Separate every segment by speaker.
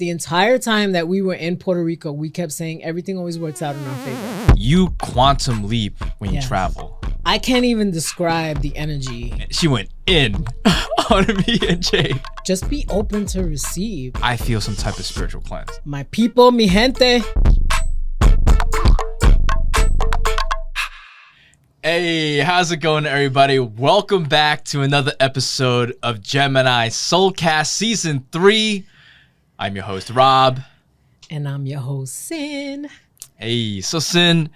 Speaker 1: The entire time that we were in Puerto Rico, we kept saying everything always works out in our favor.
Speaker 2: You quantum leap when you travel.
Speaker 1: I can't even describe the energy.
Speaker 2: She went in on me and Jay.
Speaker 1: Just be open to receive.
Speaker 2: I feel some type of spiritual cleanse.
Speaker 1: My people, mi gente.
Speaker 2: Hey, how's it going, everybody? Welcome back to another episode of Gemini Soulcast Season 3. I'm your host, Rob.
Speaker 1: And I'm your host, Sin.
Speaker 2: Hey, so Sin,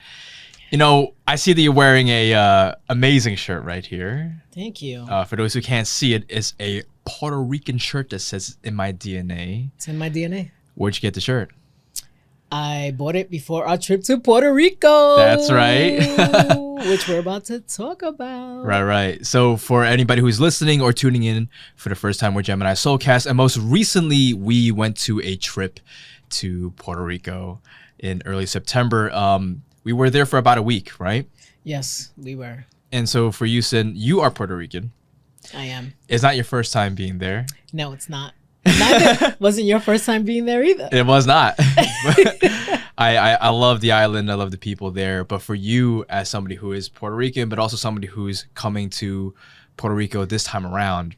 Speaker 2: you know, I see that you're wearing a amazing shirt right here.
Speaker 1: Thank you.
Speaker 2: For those who can't see it, it's a Puerto Rican shirt that says "In My DNA."
Speaker 1: It's in my DNA.
Speaker 2: Where'd you get the shirt?
Speaker 1: I bought it before our trip to Puerto Rico.
Speaker 2: That's right.
Speaker 1: Which we're about to talk about.
Speaker 2: Right. So for anybody who's listening or tuning in for the first time, we're Gemini Soulcast. And most recently, we went to a trip to Puerto Rico in early September. We were there for about a week, right?
Speaker 1: Yes, we were.
Speaker 2: And so for you, Sin, you are Puerto Rican.
Speaker 1: I am.
Speaker 2: It's not your first time being there.
Speaker 1: No, it's not. Neither wasn't your first time being there either.
Speaker 2: It was not. I love the island. I love the people there. But for you, as somebody who is Puerto Rican, but also somebody who's coming to Puerto Rico this time around,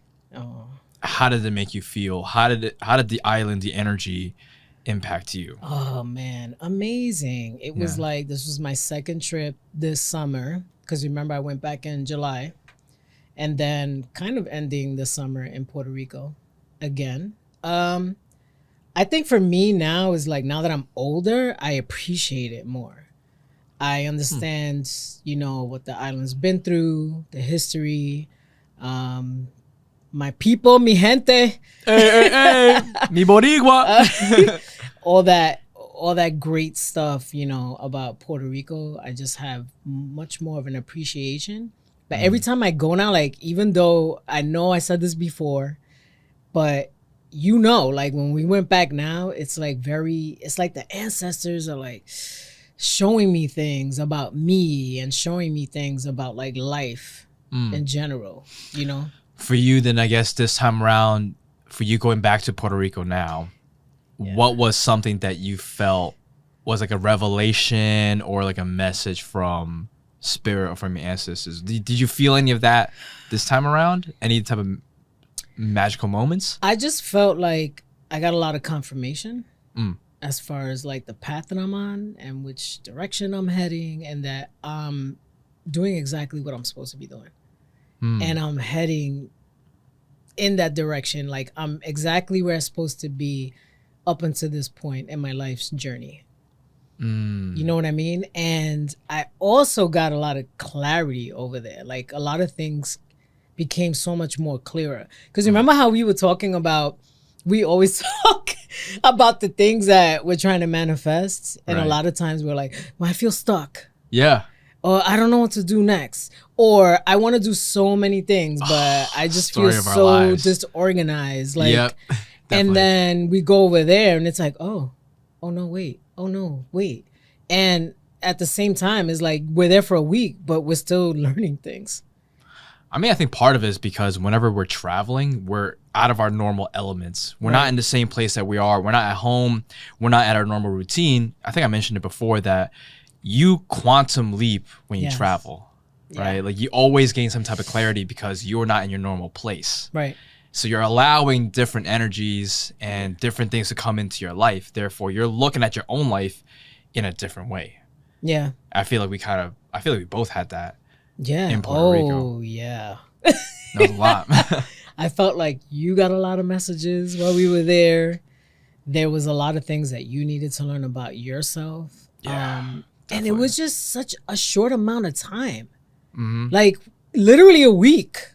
Speaker 2: how did it make you feel? How did the island, the energy, impact you?
Speaker 1: Oh man, amazing! It was like this was my second trip this summer because remember I went back in July, and then kind of ending the summer in Puerto Rico again. I think for me now is like now that I'm older, I appreciate it more. I understand, you know, what the island's been through, the history, my people, mi gente,
Speaker 2: hey, mi boricua,
Speaker 1: all that great stuff, you know, about Puerto Rico. I just have much more of an appreciation. But every time I go now, like even though I know I said this before, but you know, like when we went back now, it's like it's like the ancestors are like showing me things about me and showing me things about like life in general, you know?
Speaker 2: For you, then I guess this time around, for you going back to Puerto Rico now, what was something that you felt was like a revelation or like a message from spirit or from your ancestors? Did you feel any of that this time around? Any type of magical moments?
Speaker 1: I just felt like I got a lot of confirmation as far as like the path that I'm on and which direction I'm heading, and that I'm doing exactly what I'm supposed to be doing. And I'm heading in that direction. Like I'm exactly where I'm supposed to be up until this point in my life's journey. You know what I mean? And I also got a lot of clarity over there. Like a lot of things became so much more clearer. Because remember how we were talking about, we always talk about the things that we're trying to manifest. And a lot of times we're like, well, I feel stuck.
Speaker 2: Yeah.
Speaker 1: Or I don't know what to do next. Or I want to do so many things, but I just feel so disorganized. Like, and then we go over there and it's like, oh no, wait. And at the same time, it's like we're there for a week, but we're still learning things. I
Speaker 2: mean, I think part of it is because whenever we're traveling, we're out of our normal elements. We're not in the same place that we are. We're not at home. We're not at our normal routine. I think I mentioned it before that you quantum leap when you travel, right? Like you always gain some type of clarity because you're not in your normal place.
Speaker 1: Right.
Speaker 2: So you're allowing different energies and different things to come into your life. Therefore, you're looking at your own life in a different way.
Speaker 1: Yeah.
Speaker 2: I feel like we both had that.
Speaker 1: Yeah.
Speaker 2: In Puerto Rico.
Speaker 1: Oh, yeah.
Speaker 2: That was a lot.
Speaker 1: I felt like you got a lot of messages while we were there. There was a lot of things that you needed to learn about yourself.
Speaker 2: Yeah.
Speaker 1: And it was just such a short amount of time. Like literally a week.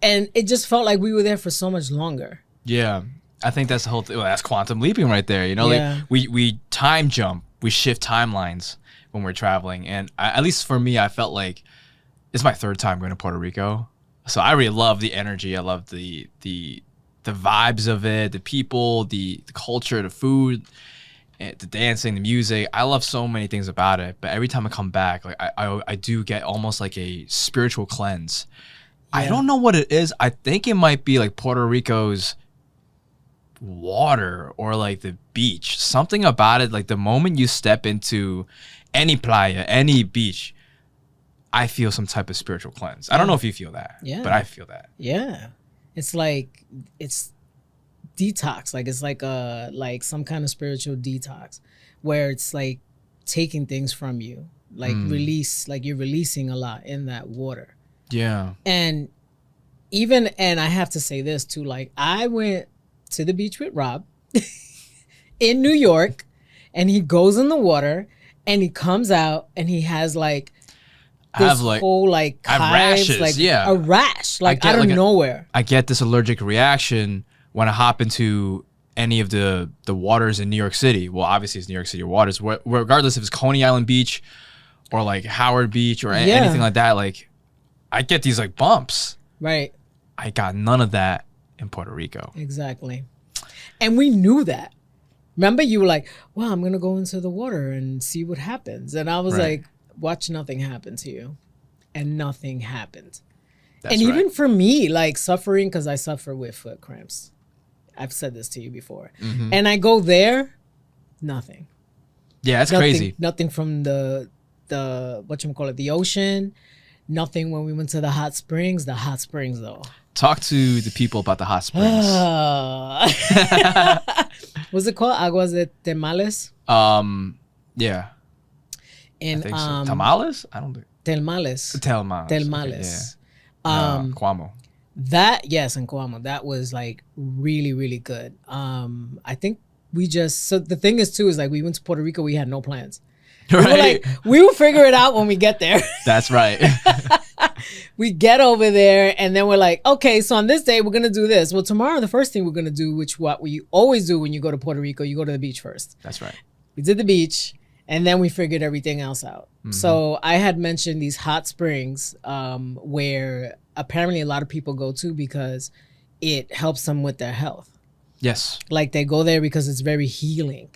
Speaker 1: And it just felt like we were there for so much longer. Yeah.
Speaker 2: I think that's the whole thing. Well, that's quantum leaping right there. You know, like we time jump, we shift timelines when we're traveling. And at least for me, I felt like it's my third time going to Puerto Rico. So I really love the energy. I love the vibes of it, the people, the culture, the food, the dancing, the music. I love so many things about it. But every time I come back, like I do get almost like a spiritual cleanse. Yeah. I don't know what it is. I think it might be like Puerto Rico's water or like the beach, something about it, like the moment you step into any playa, any beach, I feel some type of spiritual cleanse. I don't know if you feel that, but I feel that.
Speaker 1: Yeah. It's like, it's detox. Like, it's like some kind of spiritual detox where it's like taking things from you, like release, like you're releasing a lot in that water.
Speaker 2: Yeah.
Speaker 1: And I have to say this too, like I went to the beach with Rob in New York, and he goes in the water and he comes out and he has like this whole like
Speaker 2: rashes,
Speaker 1: like a rash, like out of nowhere.
Speaker 2: I get this allergic reaction when I hop into any of the waters in New York City. Well, obviously it's New York City waters, regardless if it's Coney Island Beach or like Howard Beach or anything like that. Like I get these like bumps.
Speaker 1: Right.
Speaker 2: I got none of that in Puerto Rico.
Speaker 1: Exactly. And we knew that. Remember, you were like, well, I'm going to go into the water and see what happens. And I was like, watch nothing happen to you. And nothing happened. That's and even for me, like suffering, because I suffer with foot cramps. I've said this to you before. And I go there, nothing.
Speaker 2: Yeah, that's crazy.
Speaker 1: Nothing from the whatchamacallit, the ocean. Nothing when we went to the hot springs. The hot springs, though.
Speaker 2: Talk to the people about the hot springs.
Speaker 1: What's it called? Aguas de Termales?
Speaker 2: Yeah.
Speaker 1: In
Speaker 2: I think so. Tamales? I don't think.
Speaker 1: Telmales.
Speaker 2: Okay, yeah. Cuamo.
Speaker 1: That, yes, in Cuamo. That was like really, really good. I think so the thing is too, is like we went to Puerto Rico, we had no plans.
Speaker 2: Right.
Speaker 1: We will figure it out when we get there.
Speaker 2: That's right.
Speaker 1: We get over there and then we're like, okay, so on this day we're gonna do this. Well, tomorrow the first thing we're gonna do, which what we always do when you go to Puerto Rico, you go to the beach first.
Speaker 2: That's right.
Speaker 1: We did the beach and then we figured everything else out. So I had mentioned these hot springs where apparently a lot of people go to because it helps them with their health. Yes. Like they go there because it's very healing.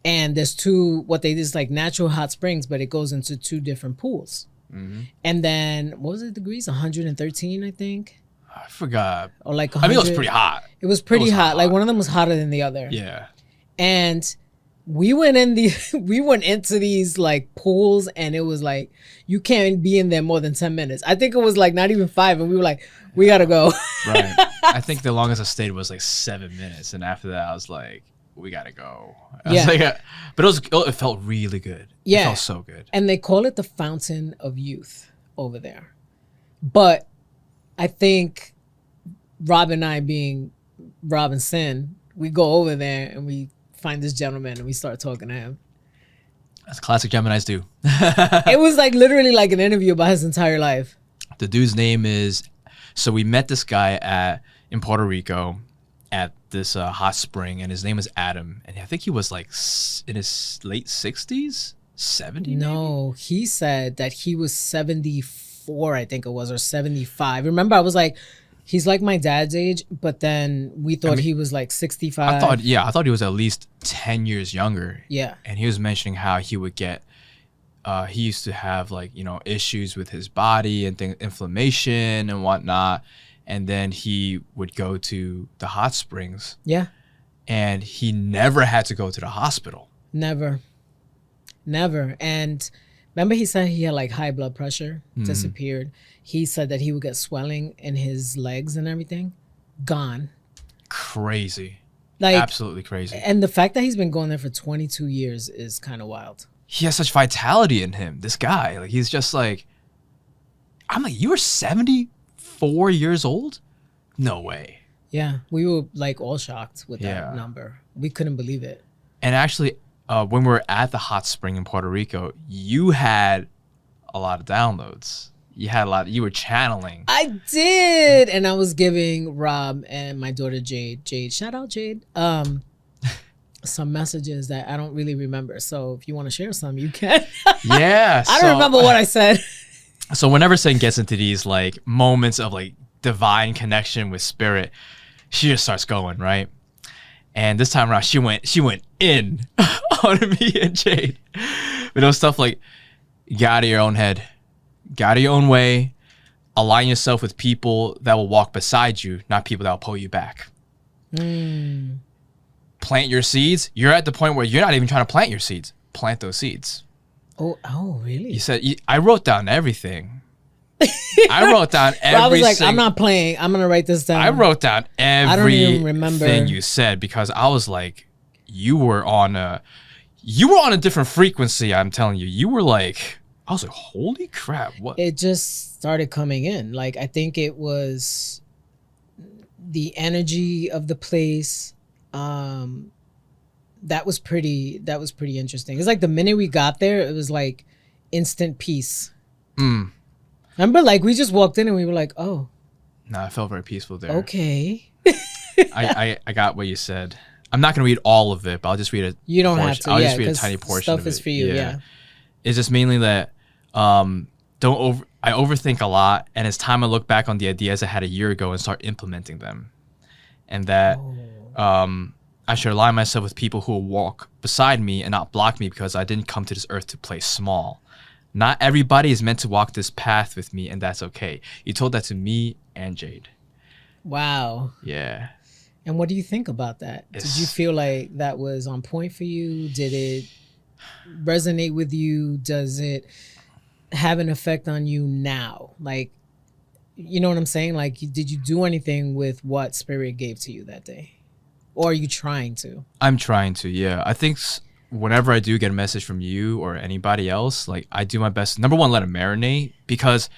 Speaker 1: And there's what they did is like natural hot springs, but it goes into 2 different pools. And then, what was it degrees? 113, I think.
Speaker 2: I forgot.
Speaker 1: Or like
Speaker 2: 100. I mean, it was pretty hot.
Speaker 1: It was pretty hot. Like one of them was hotter than the other.
Speaker 2: Yeah.
Speaker 1: And we went into these like pools, and it was like you can't be in there more than 10 minutes. I think it was like not even 5, and we were like, we gotta go.
Speaker 2: Right. I think the longest I stayed was like 7 minutes, and after that, I was like, we gotta go. But it felt really good. Yeah. It felt so good.
Speaker 1: And they call it the fountain of youth over there. But I think Rob and I, being Rob and Sin, we go over there and we find this gentleman and we start talking to him.
Speaker 2: That's classic Geminis do.
Speaker 1: It was like literally like an interview about his entire life.
Speaker 2: The dude's name is, so we met this guy in Puerto Rico at this hot spring, and his name is Adam, and I think he was like in his late 60s, 70.
Speaker 1: No, maybe? He said that he was 74, I think it was, or 75. Remember, I was like, he's like my dad's age, but then we thought he was like 65.
Speaker 2: I thought he was at least 10 years younger. Yeah. And he was mentioning how he would get he used to have like, issues with his body and inflammation and whatnot. And then he would go to the hot springs. Yeah. And he never had to go to the hospital.
Speaker 1: Never. And remember he said he had like high blood pressure, disappeared. He said that he would get swelling in his legs and everything. Gone.
Speaker 2: Crazy. Like, absolutely crazy.
Speaker 1: And the fact that he's been going there for 22 years is kind of wild.
Speaker 2: He has such vitality in him, this guy. Like, he's just like, I'm like, you were 74 years old? No way.
Speaker 1: Yeah, we were like all shocked with that number. We couldn't believe it.
Speaker 2: And actually, when we were at the hot spring in Puerto Rico, you had a lot of downloads. You were channeling.
Speaker 1: I did. And I was giving Rob and my daughter Jade, shout out Jade, some messages that I don't really remember. So if you want to share some, you can.
Speaker 2: Yeah.
Speaker 1: I don't remember what I said.
Speaker 2: So whenever Sin gets into these like moments of like divine connection with spirit, she just starts going, right? And this time around, she went in on me and Jade. But it was stuff like, get out of your own head. Get out of your own way. Align yourself with people that will walk beside you, not people that will pull you back. plant your seeds. You're at the point where you're not even trying to plant your seeds. Plant those seeds.
Speaker 1: Oh, really?
Speaker 2: You said, I wrote down everything. I wrote down every.
Speaker 1: I was like, I'm not playing. I'm gonna write this down.
Speaker 2: I wrote down
Speaker 1: I don't even remember
Speaker 2: everything you said because I was like, you were on a different frequency. I'm telling you, you were like, I was like, holy crap! What?
Speaker 1: It just started coming in. Like I think it was the energy of the place. That was pretty interesting. It's like the minute we got there, it was like instant peace. Remember, like we just walked in and we were like, "Oh,
Speaker 2: no, I felt very peaceful there."
Speaker 1: Okay.
Speaker 2: I got what you said. I'm not gonna read all of it, but I'll just read a.
Speaker 1: You don't have to.
Speaker 2: I'll just read a tiny portion.
Speaker 1: Stuff
Speaker 2: of it.
Speaker 1: is for you. Yeah.
Speaker 2: It's just mainly that I overthink a lot, and it's time I look back on the ideas I had a year ago and start implementing them, and that I should align myself with people who will walk beside me and not block me because I didn't come to this earth to play small. Not everybody is meant to walk this path with me, and that's okay. You told that to me and Jade.
Speaker 1: Wow.
Speaker 2: Yeah.
Speaker 1: And what do you think about that? Did you feel like that was on point for you? Did it resonate with you? Does it have an effect on you now? Like, you know what I'm saying? Like, did you do anything with what Spirit gave to you that day? Or are you trying to? I'm
Speaker 2: trying to, yeah. I think whenever I do get a message from you or anybody else, like I do my best. Number one, let it marinate because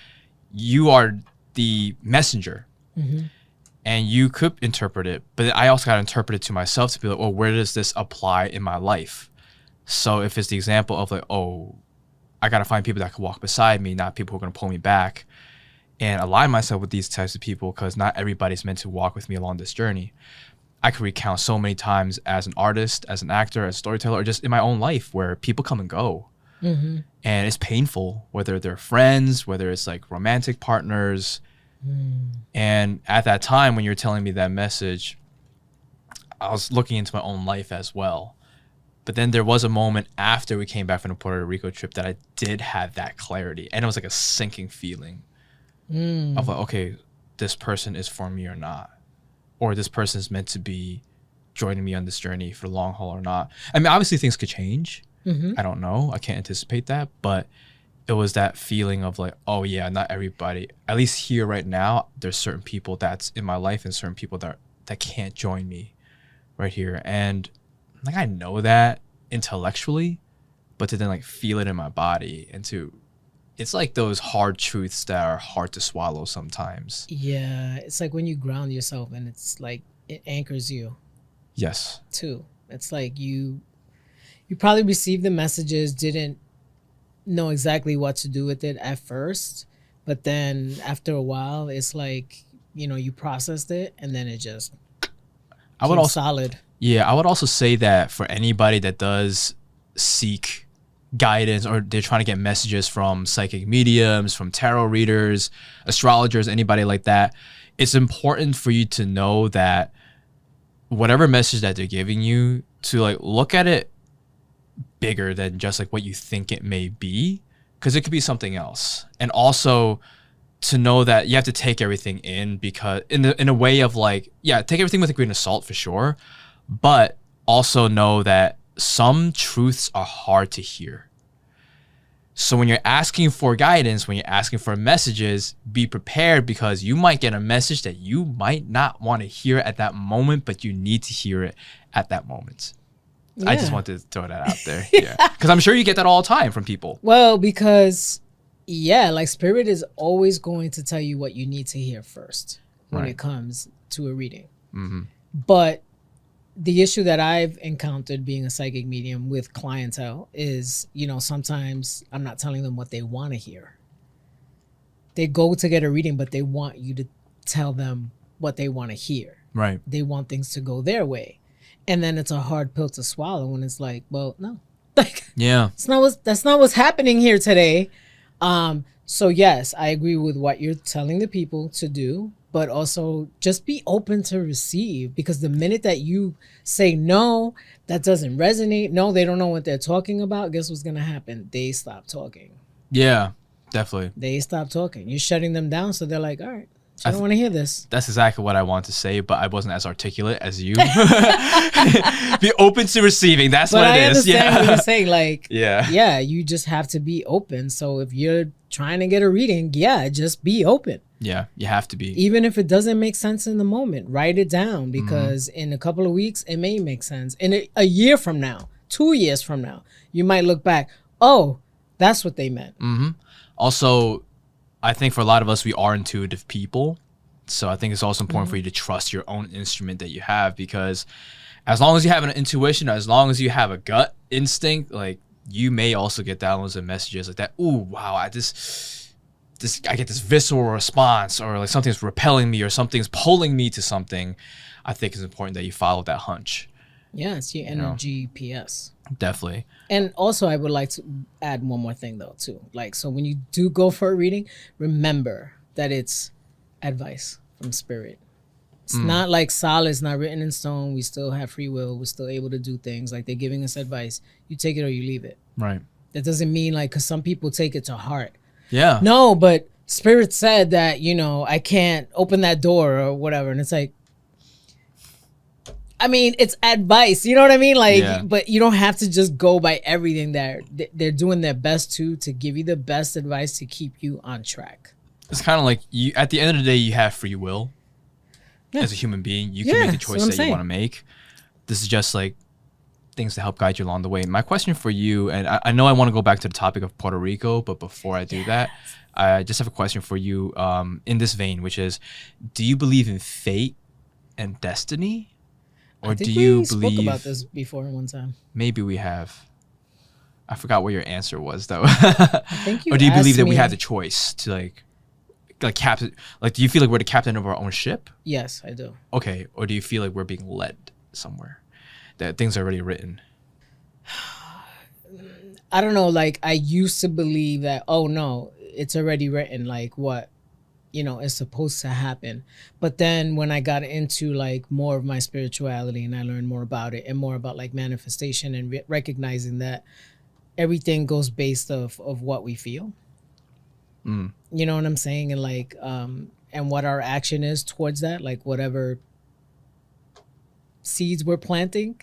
Speaker 2: you are the messenger. Mm-hmm. And you could interpret it, but I also got to interpret it to myself to be like, well, where does this apply in my life? So if it's the example of like, oh, I got to find people that can walk beside me, not people who are going to pull me back, and align myself with these types of people because not everybody's meant to walk with me along this journey. I could recount so many times as an artist, as an actor, as a storyteller, or just in my own life where people come and go. Mm-hmm. And it's painful, whether they're friends, whether it's like romantic partners. And at that time when you were telling me that message, I was looking into my own life as well. But then there was a moment after we came back from the Puerto Rico trip that I did have that clarity. And it was like a sinking feeling of like, okay, this person is for me or not. Or this person is meant to be joining me on this journey for the long haul or not. I mean, obviously things could change. Mm-hmm. I don't know. I can't anticipate that. But it was that feeling of like, oh yeah, not everybody, at least here right now, there's certain people that's in my life and certain people that can't join me right here. And like, I know that intellectually, but to then like feel it in my body and it's like those hard truths that are hard to swallow sometimes.
Speaker 1: Yeah. It's like when you ground yourself and it's like, it anchors you.
Speaker 2: Yes.
Speaker 1: Too. It's like you probably received the messages, didn't know exactly what to do with it at first, but then after a while it's like, you know, you processed it and then it just solid.
Speaker 2: Yeah, I would also say that for anybody that does seek guidance or they're trying to get messages from psychic mediums, from tarot readers, astrologers, anybody like that, it's important for you to know that whatever message that they're giving you, to like look at it bigger than just like what you think it may be, because it could be something else. And also to know that you have to take everything in, because in a way of like, yeah, take everything with a grain of salt for sure, but also know that some truths are hard to hear. So when you're asking for guidance, when you're asking for messages, be prepared, because you might get a message that you might not want to hear at that moment, but you need to hear it at that moment. Yeah. I just wanted to throw that out there. Yeah. Because I'm sure you get that all the time from people.
Speaker 1: Well, because, yeah, like Spirit is always going to tell you what you need to hear first when it comes to a reading. Mm-hmm. But the issue that I've encountered being a psychic medium with clientele is, you know, sometimes I'm not telling them what they want to hear. They go to get a reading, but they want you to tell them what they want to hear.
Speaker 2: Right.
Speaker 1: They want things to go their way. And then it's a hard pill to swallow when it's like, well, no. Like,
Speaker 2: yeah.
Speaker 1: That's not what's happening here today. So yes, I agree with what you're telling the people to do, but also just be open to receive, because the minute that you say no, that doesn't resonate, no, they don't know what they're talking about, guess what's going to happen? They stop talking.
Speaker 2: Yeah, definitely.
Speaker 1: They stop talking. You're shutting them down, so they're like, all right, She don't want to hear this.
Speaker 2: That's exactly what I wanted to say, but I wasn't as articulate as you. Be open to receiving. That's what it is.
Speaker 1: But I understand what you're saying. Like,
Speaker 2: yeah,
Speaker 1: you just have to be open. So if you're trying to get a reading, just be open.
Speaker 2: Yeah, you have to be.
Speaker 1: Even if it doesn't make sense in the moment, write it down, because in a couple of weeks, it may make sense. In a year from now, 2 years from now, you might look back, oh, that's what they meant.
Speaker 2: Also, I think for a lot of us, we are intuitive people. So I think it's also important for you to trust your own instrument that you have, because as long as you have an intuition, as long as you have a gut instinct, like, you may also get downloads and messages like that. Ooh, wow, I get this visceral response, or like something's repelling me, or something's pulling me to something. I think it's important that you follow that hunch.
Speaker 1: Yeah, it's your energy PS.
Speaker 2: Definitely.
Speaker 1: And also, I would like to add one more thing though too. Like, so when you do go for a reading, remember that it's advice from spirit. It's not like solid, it's not written in stone. We still have free will. We're still able to do things. Like, they're giving us advice. You take it or you leave it.
Speaker 2: Right.
Speaker 1: That doesn't mean, like, because some people take it to heart.
Speaker 2: Yeah.
Speaker 1: No, but spirit said that, I can't open that door or whatever. And it's like, I mean, it's advice. You know what I mean? Like, but you don't have to just go by everything they're doing their best to give you the best advice to keep you on track.
Speaker 2: It's kind of like, you, at the end of the day, you have free will. As a human being, you can make the choice that you want to make. This is just like things to help guide you along the way. My question for you, and I know I want to go back to the topic of Puerto Rico, but before I do that, I just have a question for you in this vein, which is, do you believe in fate and destiny? Or do you believe...
Speaker 1: spoke about this before one time.
Speaker 2: Maybe we have. I forgot what your answer was, though.
Speaker 1: I think you
Speaker 2: Or do you believe that we
Speaker 1: me-
Speaker 2: have the choice to like captain? Like, do you feel like we're the captain of our own ship?
Speaker 1: Yes, I do.
Speaker 2: Okay. Or do you feel like we're being led somewhere? That things are already written?
Speaker 1: I don't know. Like, I used to believe that, oh no, it's already written. Like, what, is supposed to happen. But then when I got into like more of my spirituality and I learned more about it and more about like manifestation and recognizing that everything goes based of what we feel. You know what I'm saying? And like, and what our action is towards that, like whatever seeds we're planting,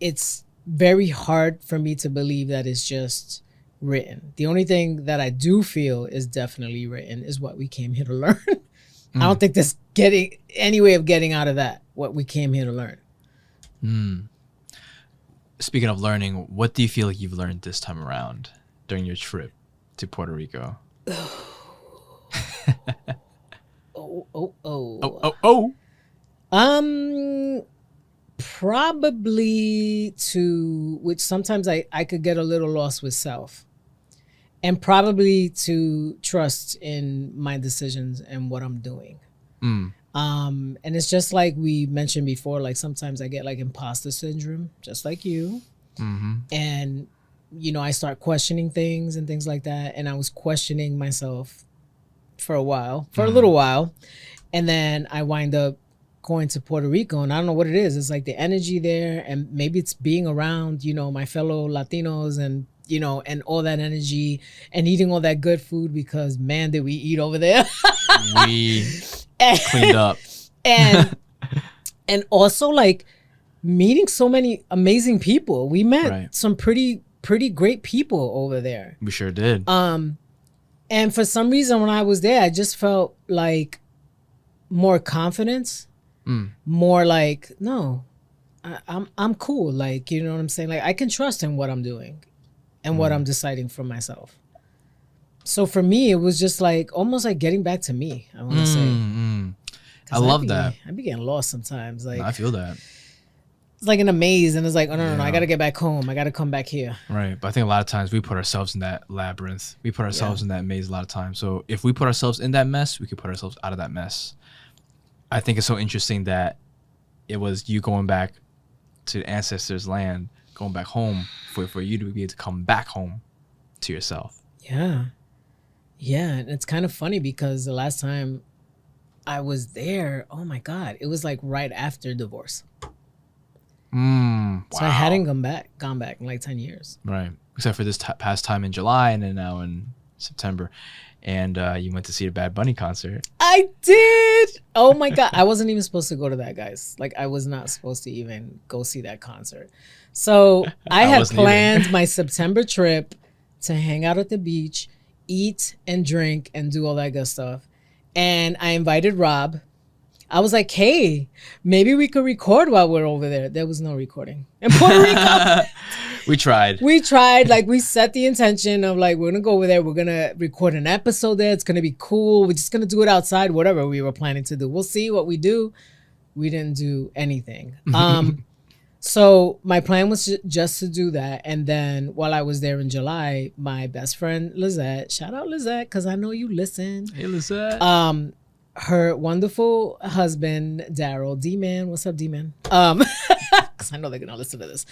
Speaker 1: it's very hard for me to believe that it's just written. The only thing that I do feel is definitely written is what we came here to learn. I don't think there's any way of getting out of that, what we came here to learn.
Speaker 2: Speaking of learning, what do you feel like you've learned this time around during your trip to Puerto Rico?
Speaker 1: Probably which sometimes I could get a little lost with self, and probably to trust in my decisions and what I'm doing. And it's just like we mentioned before, like sometimes I get like imposter syndrome, just like you. And, I start questioning things and things like that. And I was questioning myself for a little while. And then I wind up going to Puerto Rico, and I don't know what it is. It's like the energy there, and maybe it's being around, my fellow Latinos and, and all that energy and eating all that good food, because man, did we eat over there.
Speaker 2: We cleaned up.
Speaker 1: And also like meeting so many amazing people. We met some pretty great people over there.
Speaker 2: We sure did.
Speaker 1: And for some reason when I was there, I just felt like more confidence, more like, no, I'm cool. Like, you know what I'm saying? Like, I can trust in what I'm doing and what I'm deciding for myself. So for me, it was just like almost like getting back to me, I want to say.
Speaker 2: I love that.
Speaker 1: I be getting lost sometimes. Like,
Speaker 2: I feel that.
Speaker 1: It's like in a maze, and it's like, oh no, I gotta get back home. I gotta come back here.
Speaker 2: Right, but I think a lot of times we put ourselves in that labyrinth. We put ourselves in that maze a lot of times. So if we put ourselves in that mess, we could put ourselves out of that mess. I think it's so interesting that it was you going back to the ancestors' land, going back home for you to be able to come back home to yourself.
Speaker 1: Yeah, and it's kind of funny because the last time I was there, oh my God, it was like right after divorce.
Speaker 2: Wow.
Speaker 1: So I hadn't gone back in like 10 years.
Speaker 2: Right. Except for this past time in July, and then now in September. And you went to see a Bad Bunny concert.
Speaker 1: I did. Oh my God. I wasn't even supposed to go to that, guys. Like, I was not supposed to even go see that concert. So I had planned my September trip to hang out at the beach, eat and drink and do all that good stuff. And I invited Rob. I was like, hey, maybe we could record while we're over there. There was no recording in Puerto Rico.
Speaker 2: We tried.
Speaker 1: Like, we set the intention of like, we're going to go over there. We're going to record an episode there. It's going to be cool. We're just going to do it outside, whatever we were planning to do. We'll see what we do. We didn't do anything. So my plan was just to do that. And then while I was there in July, my best friend, Lizette, shout out Lizette, because I know you listen.
Speaker 2: Hey, Lizette.
Speaker 1: Her wonderful husband, Daryl, D-Man. What's up, D-Man? Because I know they're going to listen to this.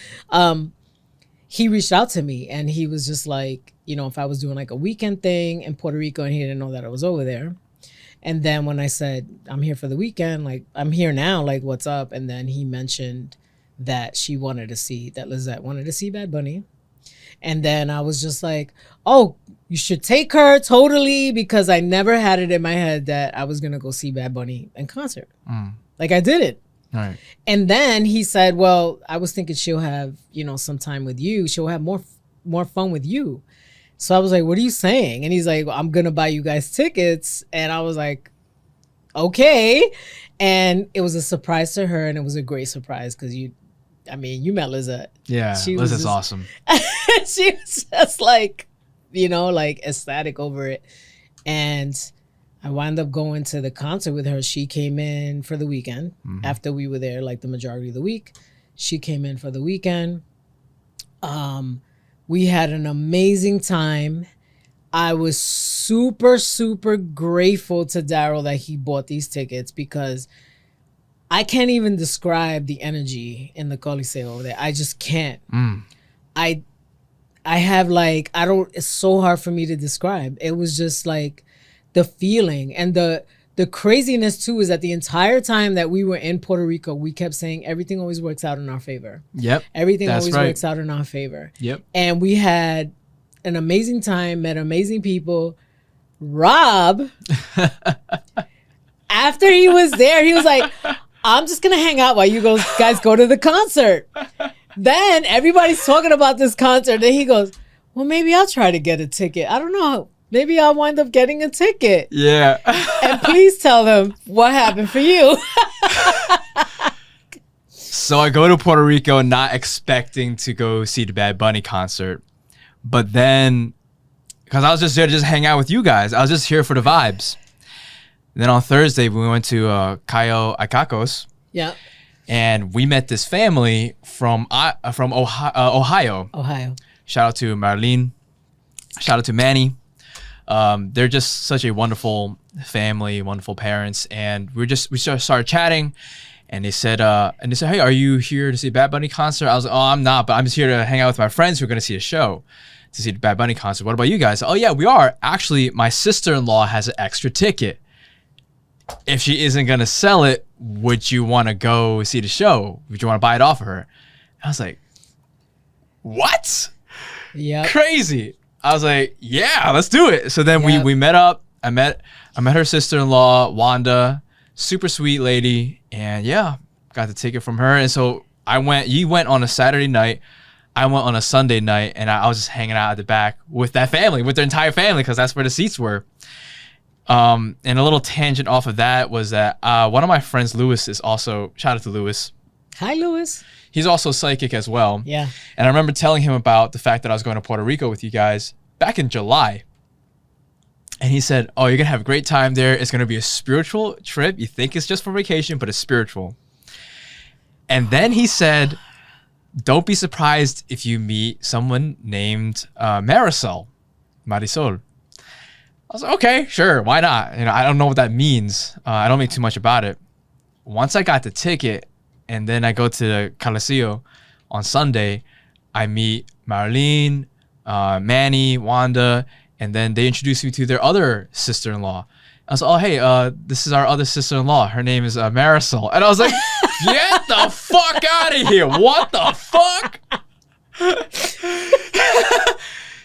Speaker 1: He reached out to me and he was just like, you know, if I was doing like a weekend thing in Puerto Rico, and he didn't know that I was over there. And then when I said, I'm here for the weekend, like, I'm here now, like, what's up? And then he mentioned that Lizette wanted to see Bad Bunny. And then I was just like, oh, you should take her totally, because I never had it in my head that I was going to go see Bad Bunny in concert. Like, I did it.
Speaker 2: Right.
Speaker 1: And then he said, well, I was thinking she'll have, you know, some time with you. She'll have more fun with you. So I was like, what are you saying? And he's like, well, I'm going to buy you guys tickets. And I was like, okay. And it was a surprise to her. And it was a great surprise because you met Lizette.
Speaker 2: Yeah, Lizette's awesome.
Speaker 1: She was just like, you know, like ecstatic over it. And I wound up going to the concert with her. She came in for the weekend after we were there, like the majority of the week. She came in for the weekend. We had an amazing time. I was super, super grateful to Daryl that he bought these tickets, because I can't even describe the energy in the Coliseo over there. I just can't. I have like, it's so hard for me to describe. It was just like the feeling, and the craziness too is that the entire time that we were in Puerto Rico, we kept saying everything always works out in our favor.
Speaker 2: Yep.
Speaker 1: Everything always works out in our favor.
Speaker 2: Yep.
Speaker 1: And we had an amazing time, met amazing people. Rob, after he was there, he was like, I'm just going to hang out while you guys go to the concert. Then everybody's talking about this concert. Then he goes, well, maybe I'll try to get a ticket. I don't know. Maybe I'll wind up getting a ticket.
Speaker 2: Yeah.
Speaker 1: And please tell them what happened for you.
Speaker 2: So I go to Puerto Rico not expecting to go see the Bad Bunny concert. But then, because I was just there to just hang out with you guys. I was just here for the vibes. Then on Thursday, we went to Cayo Icacos.
Speaker 1: Yeah.
Speaker 2: And we met this family from Ohio.
Speaker 1: Ohio.
Speaker 2: Shout out to Marlene. Shout out to Manny. They're just such a wonderful family, wonderful parents. And we started chatting. And they said, hey, are you here to see a Bad Bunny concert? I was like, oh, I'm not, but I'm just here to hang out with my friends who are going to see a show, to see the Bad Bunny concert. What about you guys? Oh, yeah, we are. Actually, my sister-in-law has an extra ticket. If she isn't going to sell it, would you want to go see the show? Would you want to buy it off of her? I was like, what?
Speaker 1: Yeah.
Speaker 2: Crazy. I was like, yeah, let's do it. So then we met up. I met her sister-in-law, Wanda, super sweet lady. And yeah, got the ticket from her. And so you went on a Saturday night. I went on a Sunday night, and I was just hanging out at the back with that family, with their entire family, because that's where the seats were. And a little tangent off of that was that one of my friends, Lewis, is also, shout out to Lewis.
Speaker 1: Hi, Lewis.
Speaker 2: He's also psychic as well.
Speaker 1: Yeah.
Speaker 2: And I remember telling him about the fact that I was going to Puerto Rico with you guys back in July. And he said, oh, you're going to have a great time there. It's going to be a spiritual trip. You think it's just for vacation, but it's spiritual. And then he said, don't be surprised if you meet someone named Marisol. I was like, okay, sure, why not? You know, I don't know what that means. I don't make too much about it. Once I got the ticket, and then I go to the Coliseo on Sunday, I meet Marlene, Manny, Wanda, and then they introduced me to their other sister-in-law. I was like, oh, hey, this is our other sister-in-law. Her name is Marisol. And I was like, get the fuck out of here. What the fuck?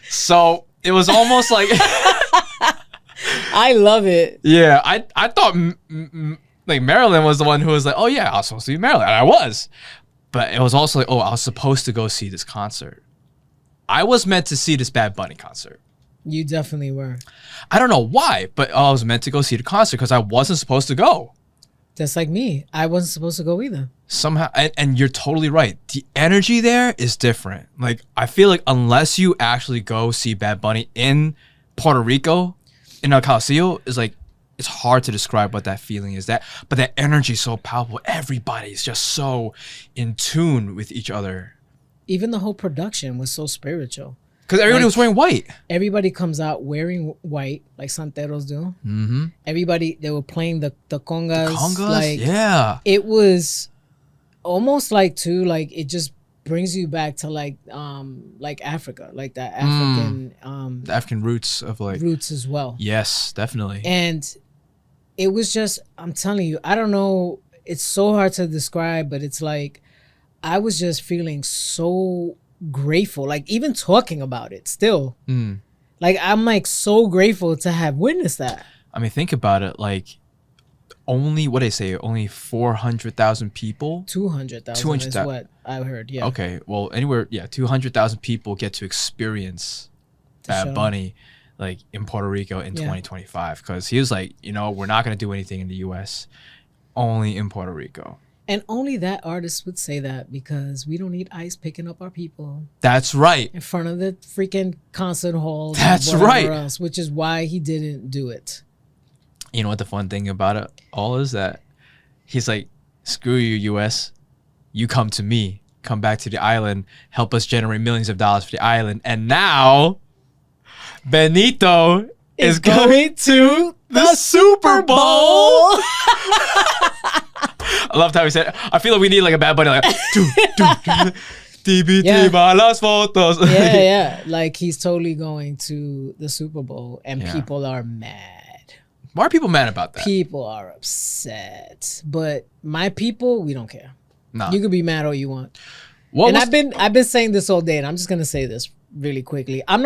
Speaker 2: So It was almost like
Speaker 1: I love it.
Speaker 2: Yeah, I thought like Marilyn was the one who was like, oh yeah, I was supposed to be Marilyn, and I was, but it was also like, oh, I was supposed to go see this concert. I was meant to see this Bad Bunny concert.
Speaker 1: You definitely were.
Speaker 2: I don't know why, but I was meant to go see the concert because I wasn't supposed to go.
Speaker 1: Just like me, I wasn't supposed to go either.
Speaker 2: Somehow, and you're totally right. The energy there is different. Like I feel like unless you actually go see Bad Bunny in Puerto Rico, in El Calcio, is like it's hard to describe what that feeling is. But that energy is so palpable. Everybody is just so in tune with each other.
Speaker 1: Even the whole production was so spiritual.
Speaker 2: Because everybody was wearing white.
Speaker 1: Everybody comes out wearing white, like Santeros do. Mm-hmm. Everybody, they were playing the congas.
Speaker 2: The congas?
Speaker 1: Like,
Speaker 2: yeah.
Speaker 1: It was almost like, too, like, it just brings you back to, like Africa. Like, that African...
Speaker 2: the African roots of, like...
Speaker 1: Roots as well.
Speaker 2: Yes, definitely.
Speaker 1: And it was just, I'm telling you, I don't know, it's so hard to describe, but it's like, I was just feeling so... grateful, like even talking about it still like I'm like so grateful to have witnessed that.
Speaker 2: I mean, think about it, like only what they say, only 400,000 people,
Speaker 1: 200,000 is what I heard. Yeah,
Speaker 2: okay, well anywhere, 200,000 people get to experience Bad Bunny like in Puerto Rico in 2025, because he was like, we're not going to do anything in the US, only in Puerto Rico.
Speaker 1: And only that artist would say that, because we don't need ICE picking up our people.
Speaker 2: That's right.
Speaker 1: In front of the freaking concert hall.
Speaker 2: That's right.
Speaker 1: Else, which is why he didn't do it.
Speaker 2: You know what the fun thing about it all is? That he's like, screw you, US. You come to me. Come back to the island. Help us generate millions of dollars for the island. And now, Benito is going to the Super Bowl. I loved how he said, I feel like we need like a Bad Bunny, like, TBT malas fotos.
Speaker 1: Yeah. Like he's totally going to the Super Bowl and people are mad.
Speaker 2: Why are people mad about that?
Speaker 1: People are upset. But my people, we don't care.
Speaker 2: Nah.
Speaker 1: You can be mad all you want. I've been saying this all day, and I'm just going to say this really quickly. I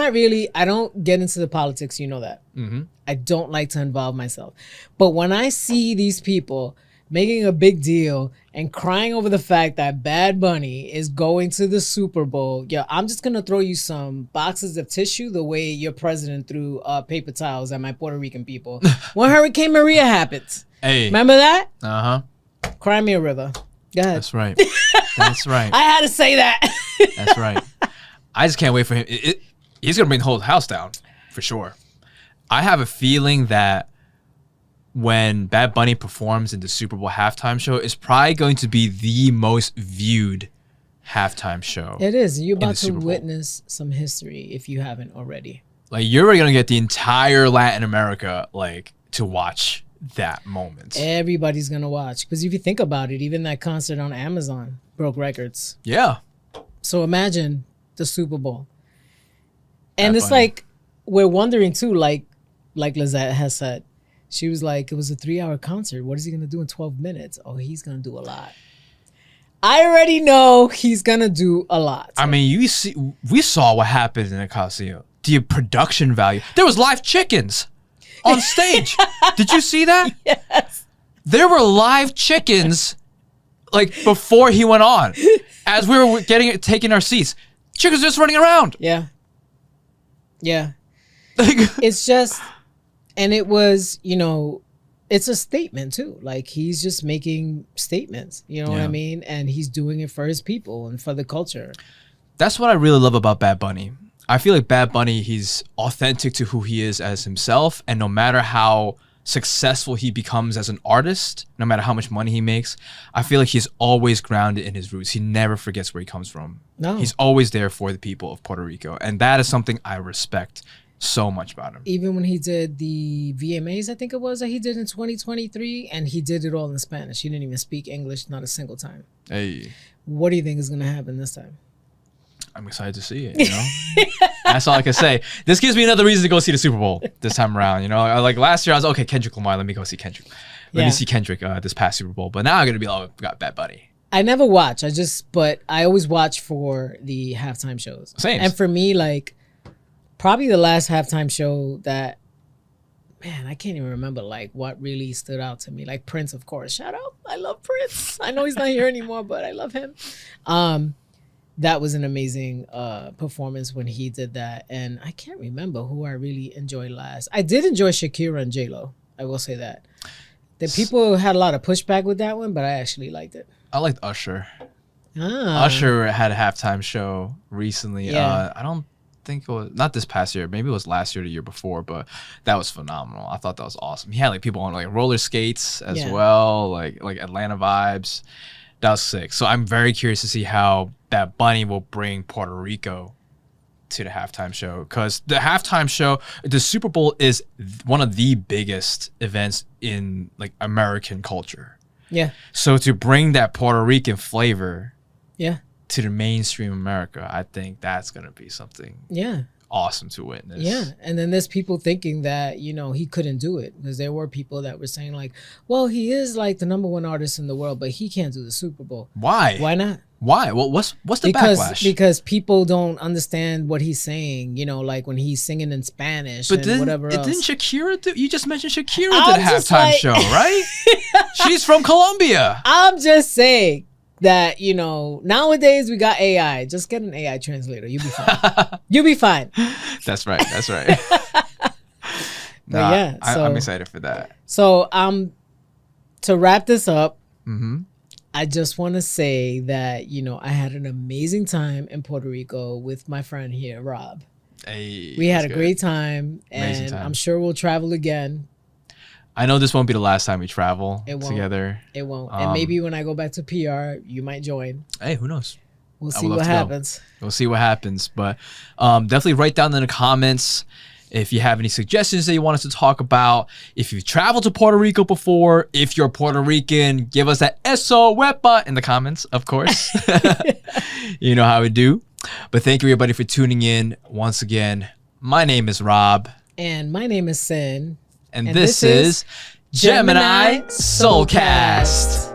Speaker 1: don't get into the politics, you know that. Mm-hmm. I don't like to involve myself. But when I see these people making a big deal and crying over the fact that Bad Bunny is going to the Super Bowl, I'm just going to throw you some boxes of tissue the way your president threw paper towels at my Puerto Rican people when Hurricane Maria happened. Hey. Remember that? Uh-huh. Cry me a river. Go ahead.
Speaker 2: That's right. That's right.
Speaker 1: I had to say that.
Speaker 2: That's right. I just can't wait for him. He's going to bring the whole house down, for sure. I have a feeling that when Bad Bunny performs in the Super Bowl halftime show, it's probably going to be the most viewed halftime show.
Speaker 1: It is. You're about to witness some history if you haven't already.
Speaker 2: Like, you're going to get the entire Latin America, like, to watch that moment.
Speaker 1: Everybody's going to watch. Because if you think about it, even that concert on Amazon broke records.
Speaker 2: Yeah.
Speaker 1: So imagine the Super Bowl. And it's like, we're wondering too, like Lizette has said, she was like, it was a 3-hour concert. What is he going to do in 12 minutes? Oh, he's going to do a lot. I already know he's going to do a lot.
Speaker 2: I mean, we saw what happened in the Coliseum. The production value. There was live chickens on stage. Did you see that?
Speaker 1: Yes.
Speaker 2: There were live chickens like before he went on. As we were taking our seats. Chickens just running around.
Speaker 1: Yeah. Yeah. It's just... And it was, it's a statement too. Like he's just making statements, you know what I mean? And he's doing it for his people and for the culture.
Speaker 2: That's what I really love about Bad Bunny. I feel like Bad Bunny, he's authentic to who he is as himself. And no matter how successful he becomes as an artist, no matter how much money he makes, I feel like he's always grounded in his roots. He never forgets where he comes from. No. He's always there for the people of Puerto Rico. And that is something I respect so much about him.
Speaker 1: Even when he did the VMAs, I think it was, that he did in 2023, and he did it all in Spanish. He didn't even speak English, not a single time. Hey. What do you think is going to happen this time?
Speaker 2: I'm excited to see it, That's all I can say. This gives me another reason to go see the Super Bowl this time around, Like last year, I was, okay, Kendrick Lamar, let me go see Kendrick. Let me see Kendrick this past Super Bowl. But now I'm going to be like, we got Bad Bunny.
Speaker 1: I never watch. But I always watch for the halftime shows.
Speaker 2: Same.
Speaker 1: And for me, like, probably the last halftime show that, man, I can't even remember like what really stood out to me. Like Prince, of course. Shout out. I love Prince. I know he's not here anymore, but I love him. That was an amazing performance when he did that. And I can't remember who I really enjoyed last. I did enjoy Shakira and J-Lo. I will say that. The people had a lot of pushback with that one, but I actually liked it.
Speaker 2: I liked Usher. Usher had a halftime show recently.
Speaker 1: Yeah.
Speaker 2: I don't think it was, not this past year, maybe it was last year or the year before, but that was phenomenal. I thought that was awesome. He had like people on like roller skates as well, like Atlanta vibes. That was sick. So I'm very curious to see how Bad Bunny will bring Puerto Rico to the halftime show, because the halftime show, the Super Bowl is one of the biggest events in like American culture.
Speaker 1: Yeah.
Speaker 2: So to bring that Puerto Rican flavor to the mainstream America, I think that's going to be something awesome to witness.
Speaker 1: Yeah. And then there's people thinking that, you know, he couldn't do it, because there were people that were saying like, well, he is like the #1 artist in the world, but he can't do the Super Bowl.
Speaker 2: Why?
Speaker 1: Why not?
Speaker 2: Why? Well, what's the backlash?
Speaker 1: Because people don't understand what he's saying, you know, like when he's singing in Spanish
Speaker 2: but
Speaker 1: and whatever else.
Speaker 2: Didn't Shakira do? You just mentioned Shakira did a halftime show, right? She's from Colombia.
Speaker 1: I'm just saying that, you know, nowadays we got AI. Just get an AI translator. You'll be fine. You'll be fine.
Speaker 2: That's right. That's right.
Speaker 1: Yeah, so,
Speaker 2: I'm excited for that.
Speaker 1: So to wrap this up, I just want to say that, you know, I had an amazing time in Puerto Rico with my friend here, Rob.
Speaker 2: Hey,
Speaker 1: we had a great time, and I'm sure we'll travel again.
Speaker 2: I know this won't be the last time we travel together.
Speaker 1: It won't. And maybe when I go back to PR, you might join.
Speaker 2: Hey, who knows?
Speaker 1: We'll see what happens.
Speaker 2: We'll see what happens. But definitely write down in the comments if you have any suggestions that you want us to talk about. If you've traveled to Puerto Rico before, if you're Puerto Rican, give us that eso wepa in the comments, of course. You know how we do. But thank you, everybody, for tuning in once again. My name is Rob.
Speaker 1: And my name is Sin.
Speaker 2: And this is Gemini Soulcast.